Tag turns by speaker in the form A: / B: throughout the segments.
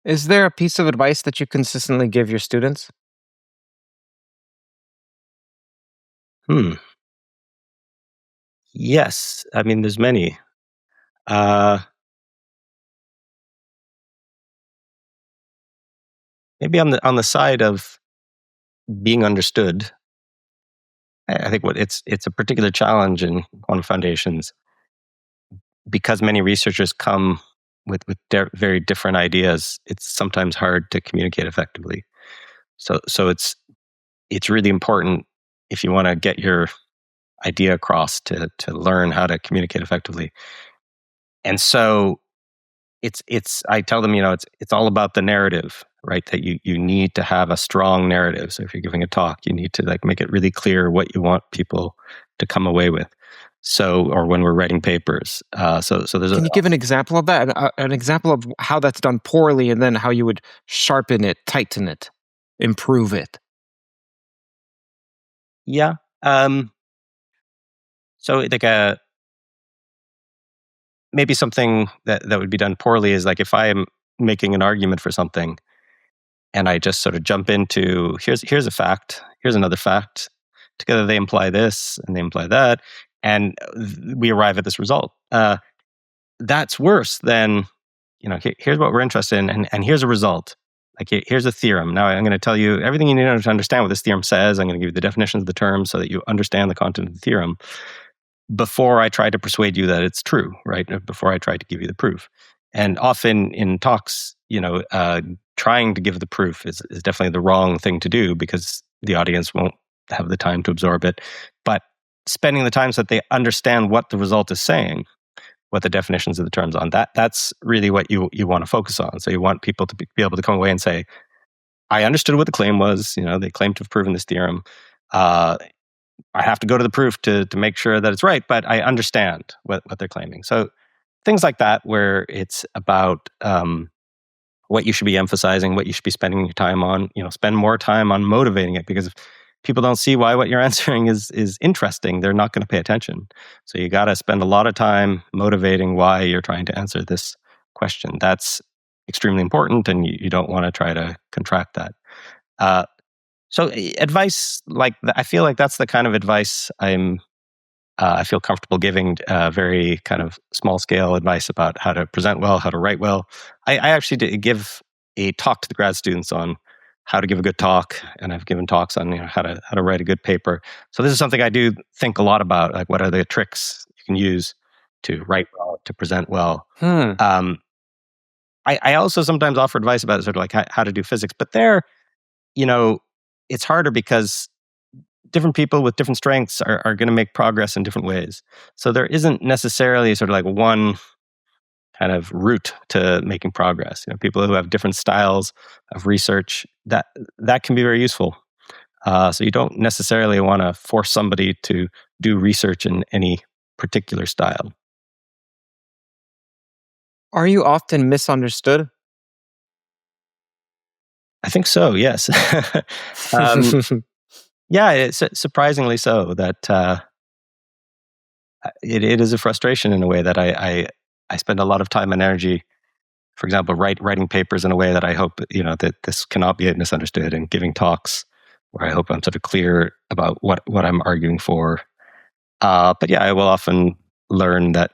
A: Is there a piece of advice that you consistently give your students?
B: Hmm. Yes. I mean, there's many. Uh, Maybe on the side of being understood. I think what it's a particular challenge in quantum foundations because many researchers come with very different ideas. It's sometimes hard to communicate effectively. So it's really important if you want to get your idea across to learn how to communicate effectively. And so it's I tell them, it's all about the narrative, right? That you need to have a strong narrative. So if you're giving a talk, you need to like make it really clear what you want people to come away with. So, or when we're writing papers, so there's a
A: Can you give an example of that? An example of how that's done poorly and then how you would sharpen it, tighten it, improve it?
B: yeah. So like maybe something that would be done poorly is like if I am making an argument for something and I just sort of jump into here's a fact, here's another fact. Together they imply this and they imply that, and we arrive at this result. That's worse than here's what we're interested in, and here's a result. Like here's a theorem. Now I'm going to tell you everything you need to understand what this theorem says. I'm going to give you the definitions of the terms so that you understand the content of the theorem before I try to persuade you that it's true, right? Before I try to give you the proof. And often in talks, trying to give the proof is definitely the wrong thing to do because the audience won't have the time to absorb it. But spending the time so that they understand what the result is saying, what the definitions of the terms on that's really what you want to focus on. So you want people to be able to come away and say, I understood what the claim was. They claim to have proven this theorem. I have to go to the proof to make sure that it's right, but I understand what they're claiming. So things like that, where it's about what you should be emphasizing, what you should be spending your time on. Spend more time on motivating it, because if people don't see why what you're answering is interesting, they're not going to pay attention. So you got to spend a lot of time motivating why you're trying to answer this question. That's extremely important, and you don't want to try to contract that. So advice I feel like that's the kind of advice I feel comfortable giving, very kind of small scale advice about how to present well, how to write well. I actually did give a talk to the grad students on how to give a good talk, and I've given talks on how to write a good paper. So this is something I do think a lot about. Like, what are the tricks you can use to write well, to present well? I also sometimes offer advice about sort of like how to do physics, but there, it's harder because different people with different strengths are going to make progress in different ways. So there isn't necessarily sort of like one kind of route to making progress. People who have different styles of research, that can be very useful. So you don't necessarily want to force somebody to do research in any particular style.
A: Are you often misunderstood?
B: I think so, yes. Yeah, it's surprisingly so. That it is a frustration in a way that I spend a lot of time and energy, for example, writing papers in a way that I hope that this cannot be misunderstood, and giving talks where I hope I'm sort of clear about what I'm arguing for. But yeah, I will often learn that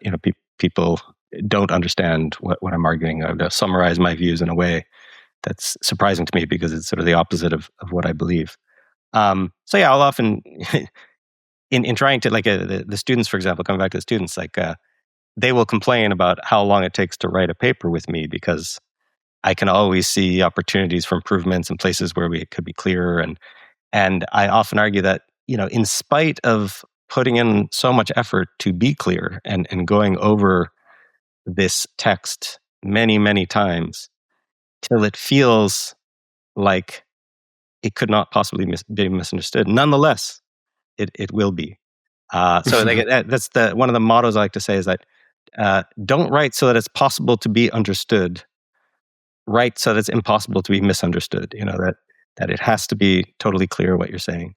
B: people don't understand what I'm arguing. I would summarize my views in a way that's surprising to me because it's sort of the opposite of what I believe. So yeah, I'll often in trying to the students, for example, coming back to the students, they will complain about how long it takes to write a paper with me because I can always see opportunities for improvements and places where we could be clearer. And I often argue that in spite of putting in so much effort to be clear and going over this text many times till it feels like it could not possibly be misunderstood, nonetheless it will be. So that's one of the mottos I like to say is that don't write so that it's possible to be understood. Write so that it's impossible to be misunderstood. That it has to be totally clear what you're saying.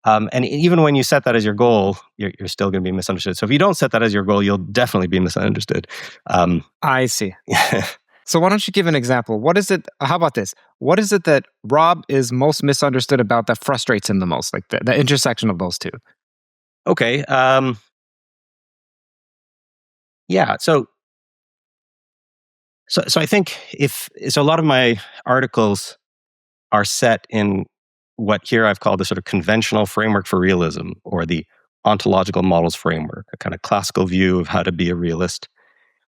B: And even when you set that as your goal, you're still going to be misunderstood. So if you don't set that as your goal, you'll definitely be misunderstood.
A: I see. So why don't you give an example? What is it? How about this? What is it that Rob is most misunderstood about that frustrates him the most? Like the intersection of those two.
B: Okay. Yeah. So I think if so, a lot of my articles are set in what here I've called the sort of conventional framework for realism, or the ontological models framework, a kind of classical view of how to be a realist.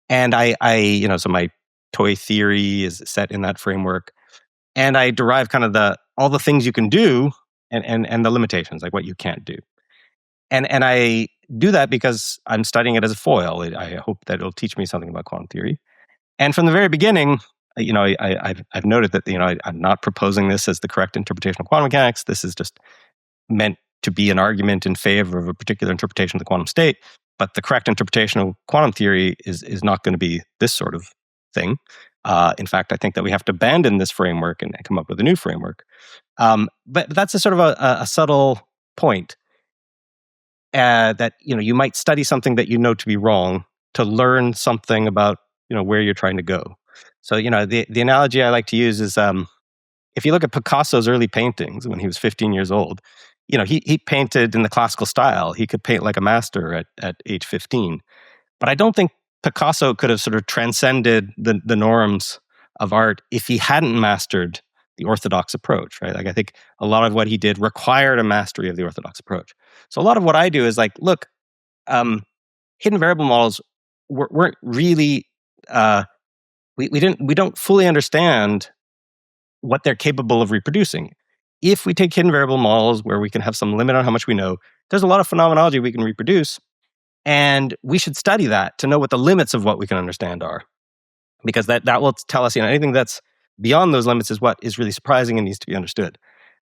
B: And so my toy theory is set in that framework, and I derive kind of all the things you can do and the limitations, like what you can't do. And I do that because I'm studying it as a foil. I hope that it'll teach me something about quantum theory. And from the very beginning, I've noted that I'm not proposing this as the correct interpretation of quantum mechanics. This is just meant to be an argument in favor of a particular interpretation of the quantum state. But the correct interpretation of quantum theory is not going to be this sort of thing. In fact, I think that we have to abandon this framework and come up with a new framework. But that's a sort of a subtle point, that you might study something that you know to be wrong to learn something about where you're trying to go. So the analogy I like to use is, if you look at Picasso's early paintings when he was 15 years old, he painted in the classical style. He could paint like a master at age 15. But I don't think Picasso could have sort of transcended the norms of art if he hadn't mastered the orthodox approach, right? Like, I think a lot of what he did required a mastery of the orthodox approach. So a lot of what I do is like, look, hidden variable models weren't really, we don't fully understand what they're capable of reproducing. If we take hidden variable models where we can have some limit on how much we know, there's a lot of phenomenology we can reproduce, and we should study that to know what the limits of what we can understand are, because that will tell us anything that's beyond those limits is what is really surprising and needs to be understood.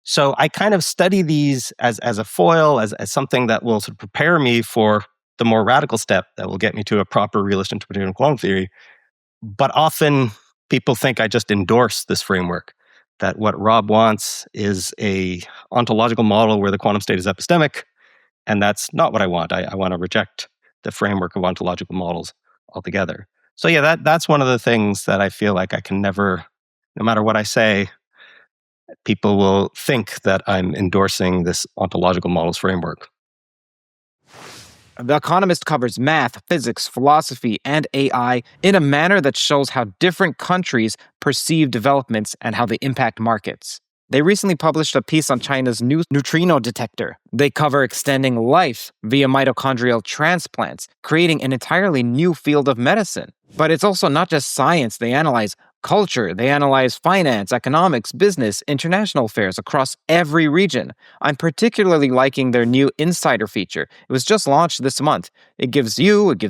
B: So I kind of study these as a foil, as something that will sort of prepare me for the more radical step that will get me to a proper realist interpretation of quantum theory. But often people think I just endorse this framework, that what Rob wants is a ontological model where the quantum state is epistemic, and that's not what I want. I want to reject the framework of ontological models altogether. So yeah, that's one of the things that I feel like I can never, no matter what I say, people will think that I'm endorsing this ontological models framework.
A: The Economist covers math, physics, philosophy, and AI in a manner that shows how different countries perceive developments and how they impact markets. They recently published a piece on China's new neutrino detector. They cover extending life via mitochondrial transplants, creating an entirely new field of medicine. But it's also not just science. They analyze culture, they analyze finance, economics, business, international affairs across every region. I'm particularly liking their new insider feature. It was just launched this month. It gives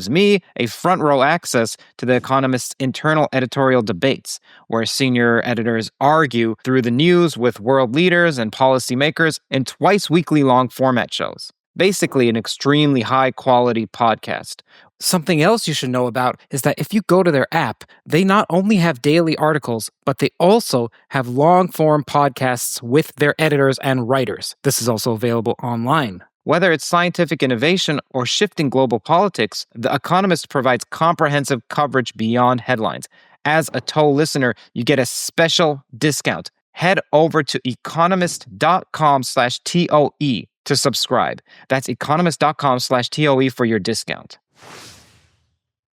A: me a front row access to The Economist's internal editorial debates, where senior editors argue through the news with world leaders and policymakers in twice weekly long format shows. Basically, an extremely high quality podcast. Something else you should know about is that if you go to their app, they not only have daily articles, but they also have long form podcasts with their editors and writers. This is also available online. Whether it's scientific innovation or shifting global politics, The Economist provides comprehensive coverage beyond headlines. As a TOE listener, you get a special discount. Head over to economist.com/TOE to subscribe. That's economist.com/TOE for your discount.